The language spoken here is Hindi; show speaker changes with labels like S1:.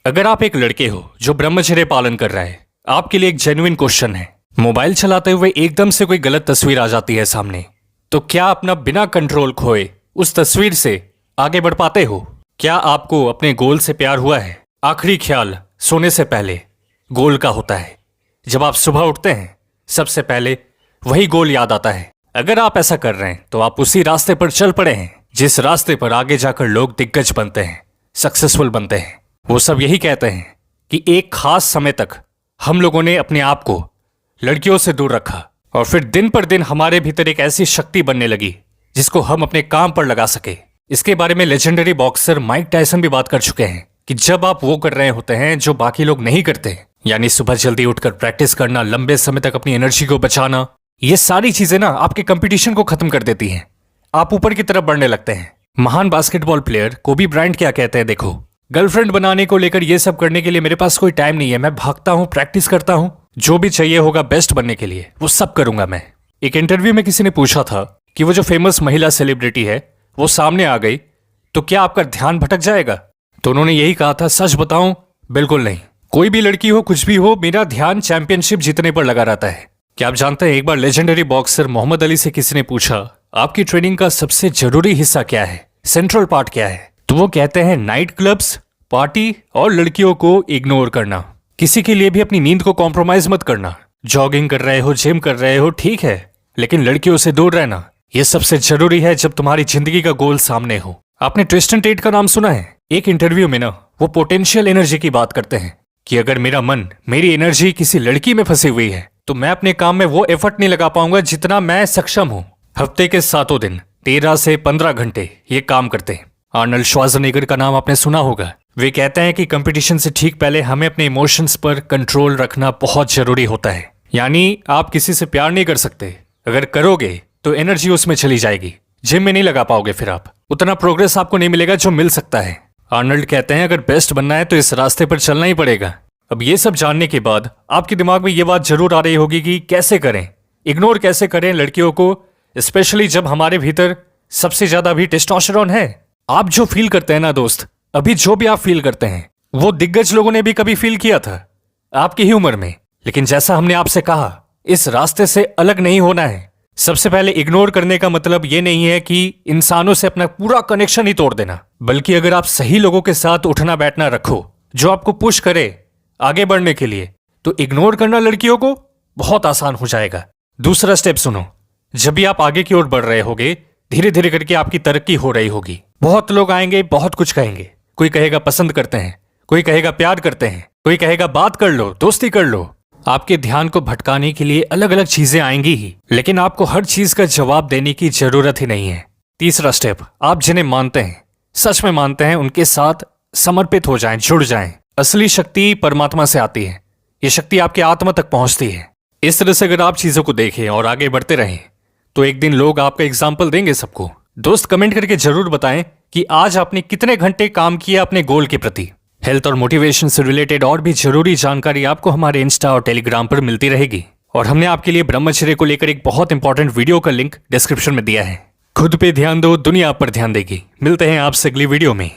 S1: अगर आप एक लड़के हो जो ब्रह्मचर्य पालन कर रहा है, आपके लिए एक जेन्युइन क्वेश्चन है। मोबाइल चलाते हुए एकदम से कोई गलत तस्वीर आ जाती है सामने, तो क्या अपना बिना कंट्रोल खोए उस तस्वीर से आगे बढ़ पाते हो? क्या आपको अपने गोल से प्यार हुआ है? आखिरी ख्याल सोने से पहले गोल का होता है। जब आप सुबह उठते हैं सबसे पहले वही गोल याद आता है। अगर आप ऐसा कर रहे हैं तो आप उसी रास्ते पर चल पड़े हैं जिस रास्ते पर आगे जाकर लोग दिग्गज बनते हैं, सक्सेसफुल बनते हैं। वो सब यही कहते हैं कि एक खास समय तक हम लोगों ने अपने आप को लड़कियों से दूर रखा और फिर दिन पर दिन हमारे भीतर एक ऐसी शक्ति बनने लगी जिसको हम अपने काम पर लगा सके। इसके बारे में लेजेंडरी बॉक्सर माइक टायसन भी बात कर चुके हैं कि जब आप वो कर रहे होते हैं जो बाकी लोग नहीं करते, यानी सुबह जल्दी उठकर प्रैक्टिस करना, लंबे समय तक अपनी एनर्जी को बचाना, ये सारी चीजें ना आपके कंपटीशन को खत्म कर देती हैं। आप ऊपर की तरफ बढ़ने लगते हैं। महान बास्केटबॉल प्लेयर कोबी ब्रायंट क्या कहते हैं, देखो, गर्लफ्रेंड बनाने को लेकर ये सब करने के लिए मेरे पास कोई टाइम नहीं है। मैं भागता हूँ, प्रैक्टिस करता हूँ, जो भी चाहिए होगा बेस्ट बनने के लिए वो सब करूंगा मैं। एक इंटरव्यू में किसी ने पूछा था कि वो जो फेमस महिला सेलिब्रिटी है वो सामने आ गई तो क्या आपका ध्यान भटक जाएगा? तो उन्होंने यही कहा था, सच बताऊं, बिल्कुल नहीं। कोई भी लड़की हो, कुछ भी हो, मेरा ध्यान चैंपियनशिप जीतने पर लगा रहता है। क्या आप जानते हैं, एक बार लेजेंडरी बॉक्सर मोहम्मद अली से किसी ने पूछा, आपकी ट्रेनिंग का सबसे जरूरी हिस्सा क्या है, सेंट्रल पार्ट क्या है? तो वो कहते हैं, नाइट क्लब्स, पार्टी और लड़कियों को इग्नोर करना। किसी के लिए भी अपनी नींद को कॉम्प्रोमाइज मत करना। जॉगिंग कर रहे हो, जिम कर रहे हो, ठीक है, लेकिन लड़कियों से दूर रहना, यह सबसे जरूरी है जब तुम्हारी जिंदगी का गोल सामने हो। आपने ट्रिस्टन टेट का नाम सुना है? एक इंटरव्यू में ना वो पोटेंशियल एनर्जी की बात करते हैं कि अगर मेरा मन, मेरी एनर्जी किसी लड़की में फंसी हुई है तो मैं अपने काम में वो एफर्ट नहीं लगा पाऊंगा जितना मैं सक्षम हूं। हफ्ते के 7 दिन 13 से 15 घंटे ये काम करते हैं। आर्नल्ड श्वार्ज़नेगर का नाम आपने सुना होगा। वे कहते हैं कि कंपटीशन से ठीक पहले हमें अपने इमोशंस पर कंट्रोल रखना बहुत जरूरी होता है। यानी आप किसी से प्यार नहीं कर सकते, अगर करोगे तो एनर्जी उसमें चली जाएगी, जिम में नहीं लगा पाओगे, फिर आप उतना प्रोग्रेस आपको नहीं मिलेगा जो मिल सकता है। आर्नल्ड कहते हैं, अगर बेस्ट बनना है तो इस रास्ते पर चलना ही पड़ेगा। अब ये सब जानने के बाद आपके दिमाग में ये बात जरूर आ रही होगी कि कैसे करें, इग्नोर कैसे करें लड़कियों को, स्पेशली जब हमारे भीतर सबसे ज्यादा भी टेस्टोस्टेरोन है। आप जो फील करते हैं ना दोस्त, अभी जो भी आप फील करते हैं वो दिग्गज लोगों ने भी कभी फील किया था आपकी ही उम्र में। लेकिन जैसा हमने आपसे कहा, इस रास्ते से अलग नहीं होना है। सबसे पहले इग्नोर करने का मतलब ये नहीं है कि इंसानों से अपना पूरा कनेक्शन ही तोड़ देना, बल्कि अगर आप सही लोगों के साथ उठना बैठना रखो जो आपको पुश करे आगे बढ़ने के लिए, तो इग्नोर करना लड़कियों को बहुत आसान हो जाएगा। दूसरा स्टेप सुनो, जब भी आप आगे की ओर बढ़ रहे होगे, धीरे धीरे करके आपकी तरक्की हो रही होगी। बहुत लोग आएंगे, बहुत कुछ कहेंगे। कोई कहेगा पसंद करते हैं, कोई कहेगा प्यार करते हैं, कोई कहेगा बात कर लो, दोस्ती कर लो। आपके ध्यान को भटकाने के लिए अलग अलग चीजें आएंगी ही, लेकिन आपको हर चीज का जवाब देने की जरूरत ही नहीं है। तीसरा स्टेप, आप जिन्हें मानते हैं, सच में मानते हैं, उनके साथ समर्पित हो जाएं, जुड़ जाएं। असली शक्ति परमात्मा से आती है, ये शक्ति आपके आत्मा तक पहुंचती है। इस तरह से अगर आप चीजों को देखें और आगे बढ़ते रहें तो एक दिन लोग आपका एग्जाम्पल देंगे सबको। दोस्त, कमेंट करके जरूर बताएं कि आज आपने कितने घंटे काम किया अपने गोल के प्रति। हेल्थ और मोटिवेशन से रिलेटेड और भी जरूरी जानकारी आपको हमारे इंस्टा और टेलीग्राम पर मिलती रहेगी। और हमने आपके लिए ब्रह्मचर्य को लेकर एक बहुत इंपॉर्टेंट वीडियो का लिंक डिस्क्रिप्शन में दिया है। खुद पे ध्यान दो, दुनिया आप पर ध्यान देगी। मिलते हैं आपसे अगली वीडियो में।